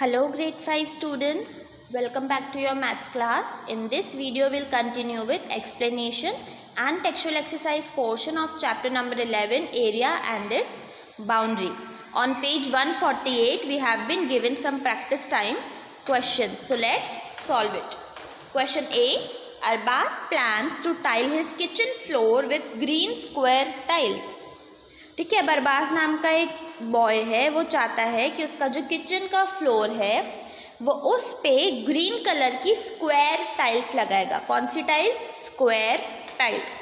Hello grade 5 students, welcome back to your maths class. In this video we'll continue with explanation and textual exercise portion of chapter number 11, area and its boundary. On page 148 we have been given some practice time questions. So let's solve it. Question A. Arbaz plans to tile his kitchen floor with green square tiles. ठीक है, बरबाज नाम का एक boy है, वो चाहता है कि उसका जो किचन का फ्लोर है वो उस पे ग्रीन कलर की स्क्वायर टाइल्स लगाएगा. कौन सी tiles? Square tiles.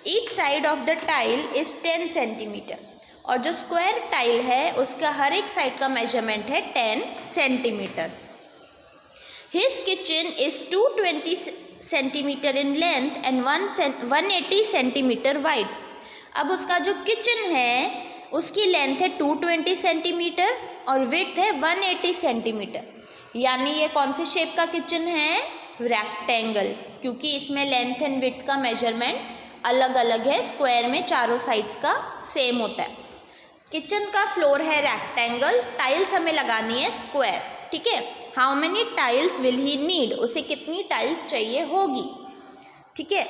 Each side of the tile is 10 centimetre. और जो स्क्वायर टाइल है उसका हर एक साइड का मेजरमेंट है 10 centimetre. His kitchen is 220 centimetre in length and 180 centimetre wide. अब उसका जो किचन है उसकी लेंथ है 220 सेंटीमीटर और विड्थ है 180 सेंटीमीटर. यानी ये कौन से शेप का किचन है? रेक्टेंगल, क्योंकि इसमें लेंथ एंड विड्थ का मेजरमेंट अलग अलग है. स्क्वायर में चारों साइड्स का सेम होता है. किचन का फ्लोर है रेक्टेंगल, टाइल्स हमें लगानी है स्क्वायर. ठीक है, how many tiles will he need? उसे कितनी टाइल्स चाहिए होगी? ठीक है,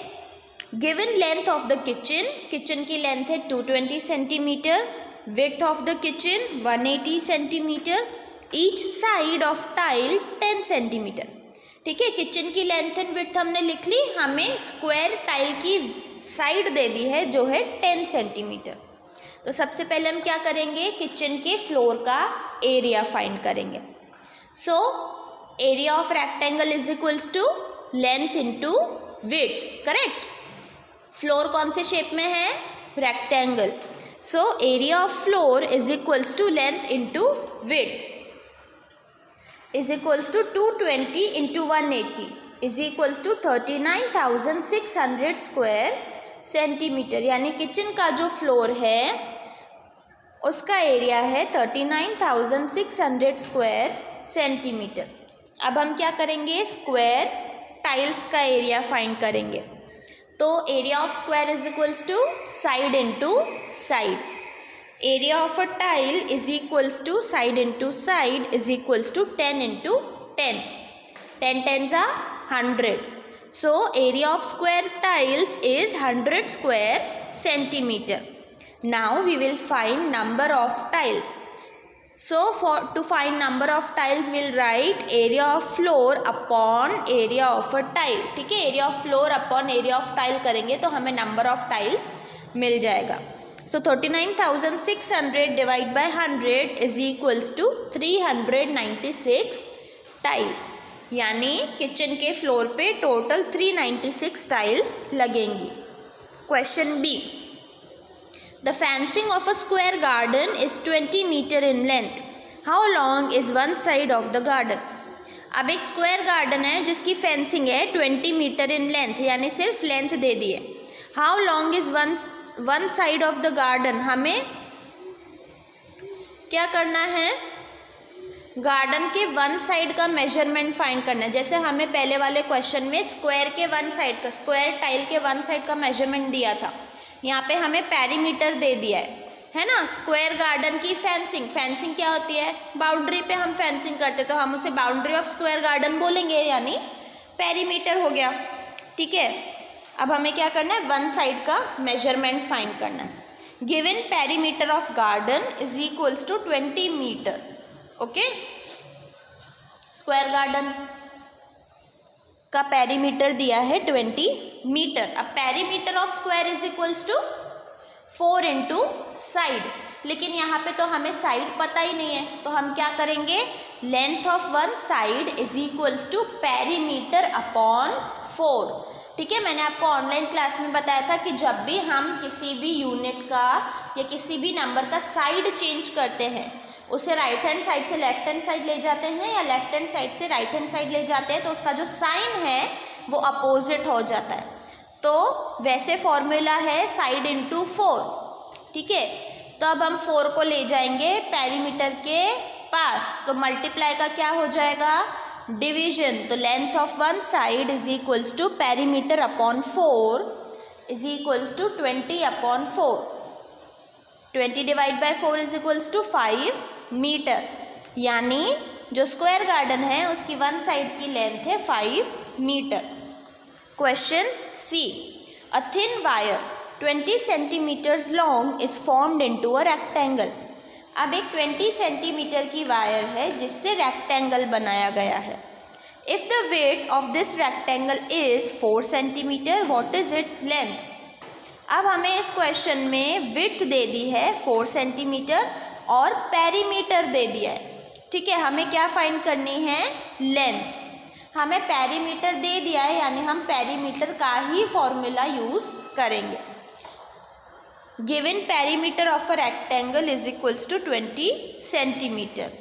given length of the kitchen, kitchen की लेंथ है 220 centimetre, width of the kitchen 180 centimetre, each side of tile 10 centimetre. ठीक है, किचन की लेंथ एंड विड्थ हमने लिख ली, हमें स्क्वायर टाइल की साइड दे दी है जो है 10 सेंटीमीटर. तो सबसे पहले हम क्या करेंगे? किचन के फ्लोर का एरिया फाइंड करेंगे. So area of rectangle is equals to length into width. Correct. Floor कौन से शेप में है? Rectangle. So area of floor is equals to length into width is equals to 220 into 180 is equals to 39,600 square centimetre. यानी kitchen का जो floor है उसका area है 39,600 स्क्वायर सेंटीमीटर. अब हम क्या करेंगे? स्क्वायर टाइल्स का एरिया फाइंड करेंगे. तो area of square is equals to side into side. Area of a tile is equals to side into side is equals to 10 into 10. 10 10s are 100. So area of square tiles is 100 square centimeter. Now we will find number of tiles. So to find number of tiles we'll write area of floor upon area of a tile. ठीक है, area of floor upon area of tile करेंगे तो हमें number of tiles मिल जाएगा. So 39,600 divide by 100 is equals to 396 tiles. यानी kitchen के floor पे total 396 tiles लगेंगी. Question B. The fencing of a square garden is 20 meter in length. How long is one side of the garden? अब एक square garden है जिसकी fencing है 20 metre in length, यानी सिर्फ लेंथ दे दी है. How long is one side of the garden? हमें क्या करना है? गार्डन के वन साइड का मेजरमेंट फाइंड करना है. जैसे हमें पहले वाले क्वेश्चन में स्क्वायर के वन साइड का, स्क्वायर टाइल के वन साइड का मेजरमेंट दिया था. यहाँ पे हमें पेरीमीटर दे दिया है ना. स्क्वायर गार्डन की फेंसिंग, फेंसिंग क्या होती है? बाउंड्री पे हम फेंसिंग करते तो हम उसे बाउंड्री ऑफ स्क्वायर गार्डन बोलेंगे, यानी पेरीमीटर हो गया. ठीक है, अब हमें क्या करना है? वन साइड का मेजरमेंट फाइंड करना है. Given perimeter of garden is equals to 20 metre. Okay, square garden का पेरीमीटर दिया है 20 मीटर. अब perimeter of square is equals to 4 into side. लेकिन यहाँ पे तो हमें साइड पता ही नहीं है, तो हम क्या करेंगे? Length of one side is equals to perimeter upon 4. ठीक है, मैंने आपको ऑनलाइन क्लास में बताया था कि जब भी हम किसी भी यूनिट का या किसी भी नंबर का साइड चेंज करते हैं, उसे राइट हैंड साइड से लेफ्ट हैंड साइड ले जाते हैं या लेफ्ट हैंड साइड से राइट हैंड साइड ले जाते हैं, तो उसका जो साइन है वो अपोजिट हो जाता है. तो वैसे फॉर्मूला है साइड इंटू 4. ठीक है, तो अब हम 4 को ले जाएंगे पेरीमीटर के पास, तो मल्टीप्लाई का क्या हो जाएगा? डिवीजन. तो length of one side is equals to perimeter upon 4 is equals to 20 upon 4. 20 divide by 4 is equals to 5 metre. यानी जो स्क्वायर गार्डन है उसकी वन साइड की लेंथ है 5 metre. Question C, a thin wire 20 centimetres long is formed into a rectangle. अब एक 20 centimetre की wire है जिससे रेक्टेंगल बनाया गया है। If the width of this rectangle is 4 centimetre, what is its length. अब हमें इस क्वेश्चन में विड्थ दे दी है 4 सेंटीमीटर और पेरीमीटर दे दिया है। ठीक है, हमें क्या फाइंड करनी है, लेंथ। हमें पेरीमीटर दे दिया है यानी हम पेरीमीटर का ही फॉर्मूला यूज़ करेंगे। Given perimeter of a rectangle is equals to 20 centimetre.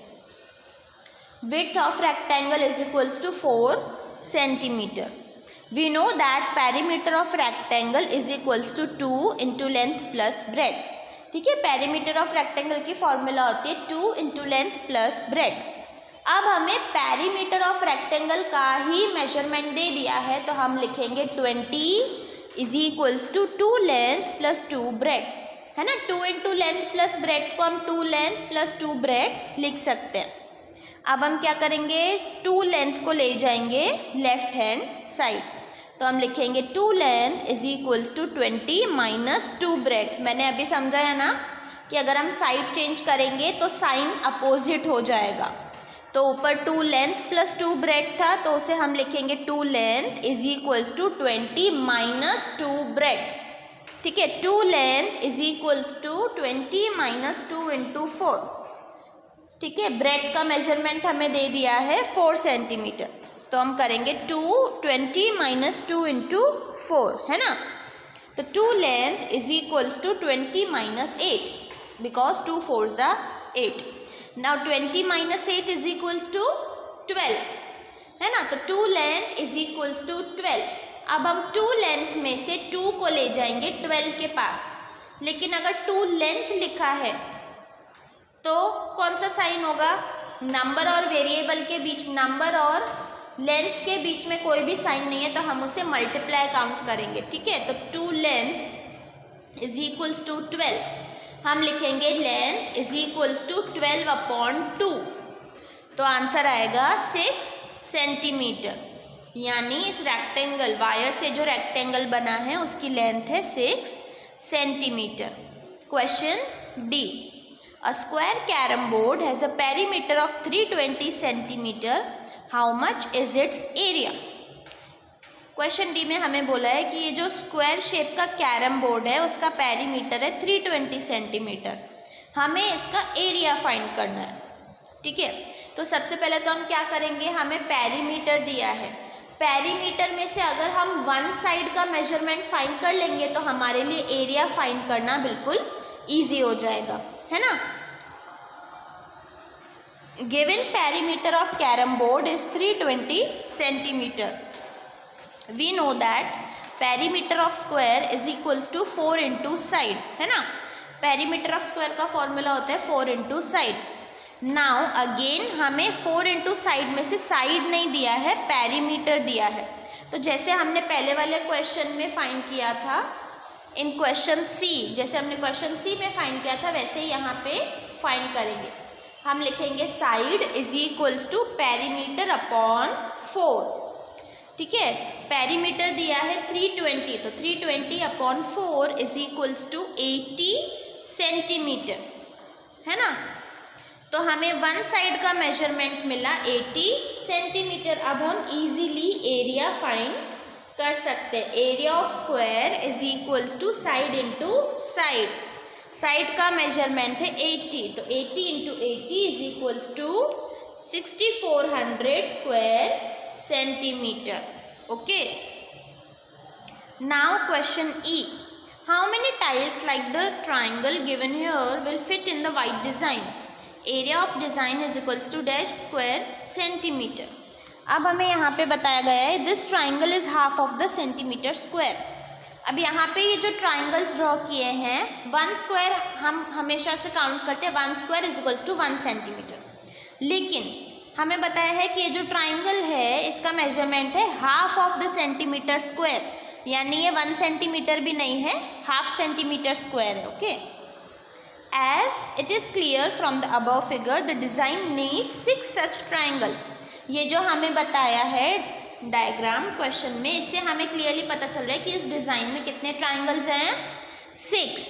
Width of rectangle is equals to 4 centimetre. We know that perimeter of rectangle is equals to 2 into length plus breadth। ठीक है, perimeter of rectangle की formula होती है 2 into length plus breadth। अब हमें perimeter of rectangle का ही measurement दे दिया है तो हम लिखेंगे 20 is equals to 2 length plus 2 breadth, है ना। 2 into लेंथ प्लस ब्रेथ को हम 2 लेंथ प्लस 2 ब्रेथ लिख सकते हैं। अब हम क्या करेंगे, 2 लेंथ को ले जाएंगे लेफ्ट हैंड साइड, तो हम लिखेंगे 2 length is equals to 20 minus 2 breadth. मैंने अभी समझाया ना कि अगर हम साइड चेंज करेंगे तो साइन अपोजिट हो जाएगा। तो ऊपर 2 लेंथ प्लस 2 ब्रेथ था तो उसे हम लिखेंगे 2 length is equals to 20 minus 2 breadth. ठीक है, 2 length is equals to 20 minus 2 into 4। ठीक है, ब्रेथ का मेजरमेंट हमें दे दिया है 4 सेंटीमीटर, तो हम करेंगे 20 माइनस 2 इंटू 4, है ना। तो 2 length is equals to 20 minus 8 because 2 4s are 8। Now 20 minus 8 is equals to 12, है ना। तो 2 लेंथ इज इक्वल्स टू 12। अब हम 2 लेंथ में से 2 को ले जाएंगे 12 के पास, लेकिन अगर 2 लेंथ लिखा है तो कौन सा साइन होगा, नंबर और वेरिएबल के बीच, नंबर और लेंथ के बीच में कोई भी साइन नहीं है तो हम उसे मल्टीप्लाई काउंट करेंगे। ठीक है, तो 2 लेंथ इज इक्वल्स टू 12, हम लिखेंगे लेंथ इज इक्वल्स टू 12/2, तो आंसर आएगा 6 सेंटीमीटर। यानी इस रेक्टेंगल वायर से जो रेक्टेंगल बना है उसकी लेंथ है 6 centimetre. Question D, a square carrom board has a perimeter of 320 centimetre, how much is it's area. Question D में हमें बोला है कि ये जो स्क्वायर शेप का कैरम बोर्ड है उसका पेरीमीटर है 320 सेंटीमीटर, हमें इसका एरिया फाइंड करना है। ठीक है, तो सबसे पहले तो हम क्या करेंगे, हमें पेरीमीटर दिया है, पेरीमीटर में से अगर हम वन साइड का मेजरमेंट फाइंड कर लेंगे तो हमारे लिए एरिया फाइंड करना बिल्कुल ईजी हो जाएगा, है ना। Given perimeter of carrom board is 320 centimetre. We know that perimeter of square is equals to 4 into side, है ना। perimeter of square का फॉर्मूला होता है 4 into side। now again हमें 4 into side में से साइड नहीं दिया है, perimeter दिया है। तो जैसे हमने पहले वाले क्वेश्चन में फाइंड किया था इन क्वेश्चन सी, जैसे हमने क्वेश्चन सी में फाइंड किया था वैसे ही यहाँ पे फाइंड करेंगे। हम लिखेंगे side is equals to perimeter upon 4। ठीक है, पेरीमीटर दिया है 320, तो 320 upon 4 is equals to 80 centimetre, है ना। तो हमें वन साइड का मेजरमेंट मिला 80 सेंटीमीटर। अब हम इजीली एरिया फाइंड कर सकते हैं। Area of square is equals to side into side, side का मेजरमेंट है 80, तो 80 into 80 is equals to 6400 square centimeter। okay, now question E, how many tiles like the triangle given here will fit in the white design। area of design is equals to dash square centimeter। अब हमें यहाँ पे बताया गया है this triangle is half of the centimeter square। अब यहाँ पे ये जो ट्राइंगल्स ड्रॉ किए हैं, 1 स्क्वायर हम हमेशा से काउंट करते हैं, 1 square is equals to 1 centimetre, लेकिन हमें बताया है कि ये जो ट्राइंगल है इसका मेजरमेंट है half of the centimetre square, यानी ये 1 सेंटीमीटर भी नहीं है, हाफ सेंटीमीटर स्क्वायर है। Okay, As it is clear from the above figure, the design needs 6 such triangles. ये जो हमें बताया है डायग्राम क्वेश्चन में, इससे हमें क्लियरली पता चल रहा है कि इस डिज़ाइन में कितने ट्राइंगल्स हैं, 6.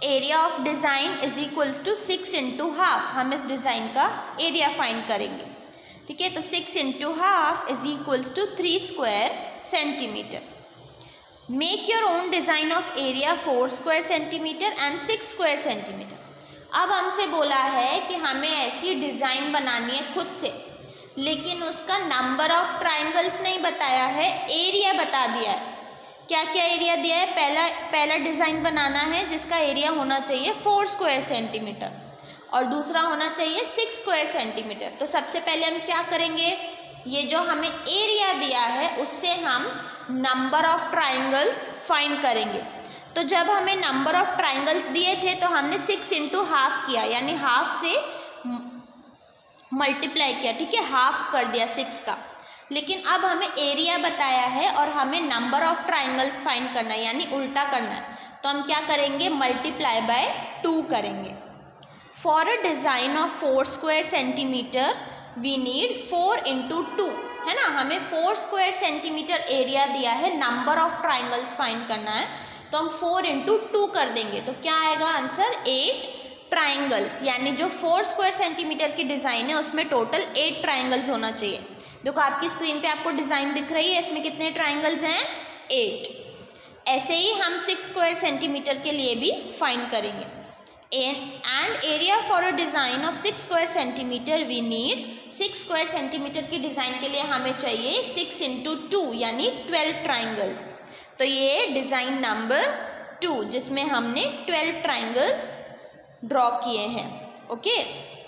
Area of design is equals to 6 into half. हम इस डिज़ाइन का एरिया फाइंड करेंगे. ठीक है, तो 6 into half is equals to 3 square centimetre. Make your own design of area 4 square centimetre and 6 square centimetre. अब हमसे बोला है कि हमें ऐसी डिज़ाइन बनानी है खुद से, लेकिन उसका नंबर ऑफ ट्राइंगल्स नहीं बताया है, एरिया बता दिया है. क्या क्या एरिया दिया है? पहला डिज़ाइन बनाना है जिसका एरिया होना चाहिए 4 स्क्वायर सेंटीमीटर और दूसरा होना चाहिए 6 स्क्वायर सेंटीमीटर. तो सबसे पहले हम क्या करेंगे, ये जो हमें एरिया दिया है उससे हम नंबर ऑफ ट्राइंगल्स फाइंड करेंगे. तो जब हमें नंबर ऑफ ट्राइंगल्स दिए थे तो हमने 6 इंटू हाफ किया, यानी हाफ से मल्टीप्लाई किया. ठीक है, हाफ कर दिया 6 का. लेकिन अब हमें एरिया बताया है और हमें नंबर ऑफ ट्राइंगल्स फाइंड करना है, यानी उल्टा करना है. तो हम क्या करेंगे, मल्टीप्लाई बाय 2 करेंगे. For a design of 4 square centimetre we need 4 into 2, है ना. हमें 4 स्क्वायर सेंटीमीटर एरिया दिया है, नंबर ऑफ ट्राइंगल्स फाइंड करना है, तो हम 4 इंटू 2 कर देंगे. तो क्या आएगा आंसर, 8 ट्राइंगल्स. यानी जो 4 स्क्वायर सेंटीमीटर की डिज़ाइन है उसमें टोटल 8 ट्राइंगल्स होना चाहिए. देखो आपकी स्क्रीन पे आपको डिज़ाइन दिख रही है, इसमें कितने ट्राइंगल्स हैं, 8. ऐसे ही हम 6 स्क्वायर सेंटीमीटर के लिए भी फाइंड करेंगे. And area for a design of 6 square centimetre we need 6 square centimetre की डिज़ाइन के लिए हमें चाहिए 6 इंटू 2 यानी 12 ट्राइंगल्स. तो ये डिज़ाइन नंबर 2 जिसमें हमने 12 ट्राइंगल्स ड्रॉ किए हैं. Okay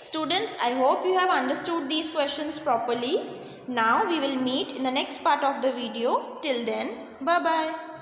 students, I hope you have understood these questions properly. Now we will meet in the next part of the video. Till then, bye bye.